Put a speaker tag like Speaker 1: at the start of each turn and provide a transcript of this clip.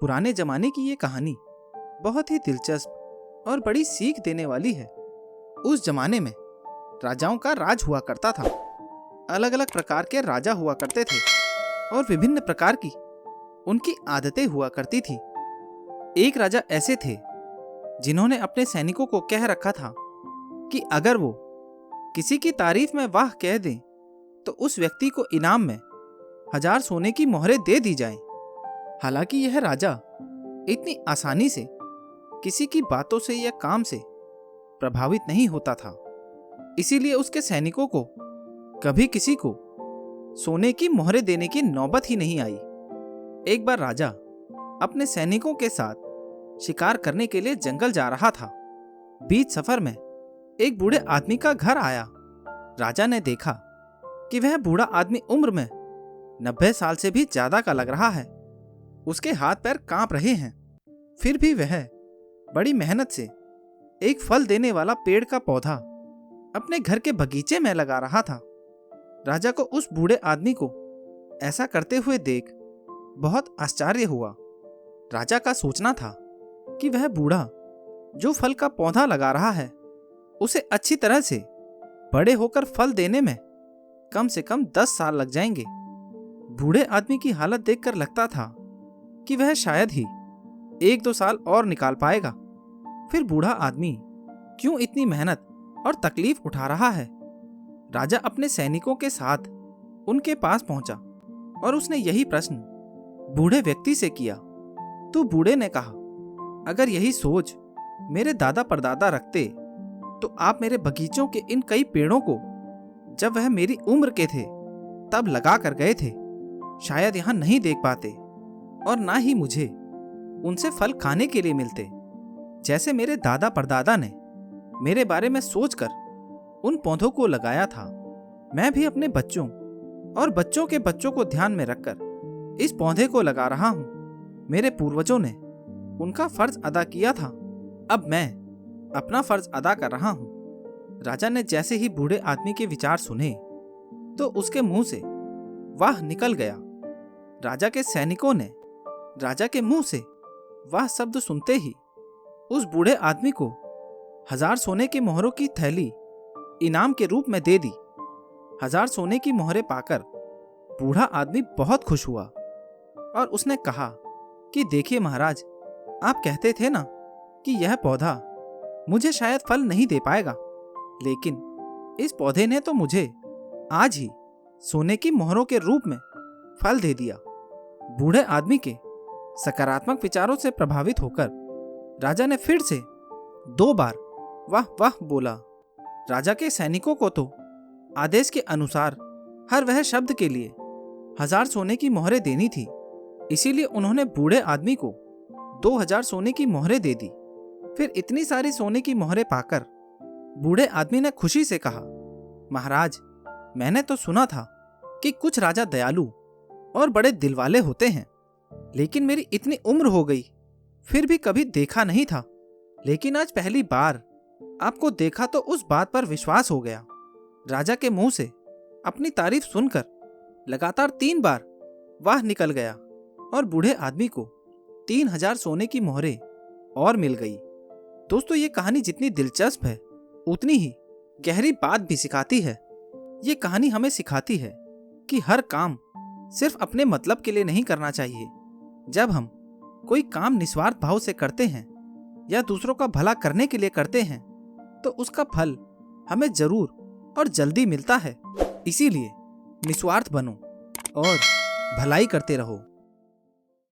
Speaker 1: पुराने जमाने की ये कहानी बहुत ही दिलचस्प और बड़ी सीख देने वाली है। उस जमाने में राजाओं का राज हुआ करता था। अलग अलग प्रकार के राजा हुआ करते थे और विभिन्न प्रकार की उनकी आदतें हुआ करती थी। एक राजा ऐसे थे जिन्होंने अपने सैनिकों को कह रखा था कि अगर वो किसी की तारीफ में वाह कह दें तो उस व्यक्ति को इनाम में 1000 सोने की मोहरें दे दी जाएं। हालांकि यह राजा इतनी आसानी से किसी की बातों से या काम से प्रभावित नहीं होता था, इसीलिए उसके सैनिकों को कभी किसी को सोने की मोहरें देने की नौबत ही नहीं आई। एक बार राजा अपने सैनिकों के साथ शिकार करने के लिए जंगल जा रहा था। बीच सफर में एक बूढ़े आदमी का घर आया। राजा ने देखा कि वह बूढ़ा आदमी उम्र में 90 साल से भी ज्यादा का लग रहा है। उसके हाथ पैर कांप रहे हैं, फिर भी वह बड़ी मेहनत से एक फल देने वाला पेड़ का पौधा अपने घर के बगीचे में लगा रहा था। राजा को उस बूढ़े आदमी को ऐसा करते हुए देख बहुत आश्चर्य हुआ। राजा का सोचना था कि वह बूढ़ा जो फल का पौधा लगा रहा है उसे अच्छी तरह से बड़े होकर फल देने में कम से कम 10 साल लग जाएंगे। बूढ़े आदमी की हालत देखकर लगता था कि वह शायद ही 1-2 साल और निकाल पाएगा। फिर बूढ़ा आदमी क्यों इतनी मेहनत और तकलीफ उठा रहा है? राजा अपने सैनिकों के साथ उनके पास पहुंचा और उसने यही प्रश्न बूढ़े व्यक्ति से किया। तो बूढ़े ने कहा, अगर यही सोच मेरे दादा परदादा रखते तो आप मेरे बगीचों के इन कई पेड़ों को जब वह मेरी उम्र के थे तब लगा कर गए थे, शायद यहाँ नहीं देख पाते और ना ही मुझे उनसे फल खाने के लिए मिलते। जैसे मेरे दादा परदादा ने मेरे बारे में सोचकर उन पौधों को लगाया था, मैं भी अपने बच्चों और बच्चों के बच्चों को ध्यान में रखकर इस पौधे को लगा रहा हूँ। मेरे पूर्वजों ने उनका फर्ज अदा किया था, अब मैं अपना फर्ज अदा कर रहा हूँ। राजा ने जैसे ही बूढ़े आदमी के विचार सुने तो उसके मुंह से वाह निकल गया। राजा के सैनिकों ने राजा के मुंह से वाह शब्द सुनते ही उस बूढ़े आदमी को 1000 सोने की मोहरों की थैली इनाम के रूप में दे दी। 1000 सोने की मोहरें पाकर बूढ़ा आदमी बहुत खुश हुआ और उसने कहा कि देखिए महाराज, आप कहते थे ना कि यह पौधा मुझे शायद फल नहीं दे पाएगा, लेकिन इस पौधे ने तो मुझे आज ही सोने की मोहरों के रूप में फल दे दिया। बूढ़े आदमी के सकारात्मक विचारों से प्रभावित होकर राजा ने फिर से 2 बार वाह वाह बोला। राजा के सैनिकों को तो आदेश के अनुसार हर वह शब्द के लिए 1000 सोने की मोहरें देनी थी, इसीलिए उन्होंने बूढ़े आदमी को 2000 सोने की मोहरें दे दी। फिर इतनी सारी सोने की मोहरें पाकर बूढ़े आदमी ने खुशी से कहा, महाराज, मैंने तो सुना था कि कुछ राजा दयालु और बड़े दिलवाले होते हैं, लेकिन मेरी इतनी उम्र हो गई फिर भी कभी देखा नहीं था, लेकिन आज पहली बार आपको देखा तो उस बात पर विश्वास हो गया। राजा के मुंह से अपनी तारीफ सुनकर लगातार 3 बार वाह निकल गया और बूढ़े आदमी को 3000 सोने की मोहरें और मिल गई। दोस्तों, ये कहानी जितनी दिलचस्प है उतनी ही गहरी बात भी सिखाती है। ये कहानी हमें सिखाती है कि हर काम सिर्फ अपने मतलब के लिए नहीं करना चाहिए। जब हम कोई काम निस्वार्थ भाव से करते हैं या दूसरों का भला करने के लिए करते हैं तो उसका फल हमें जरूर और जल्दी मिलता है। इसीलिए निस्वार्थ बनो और भलाई करते रहो।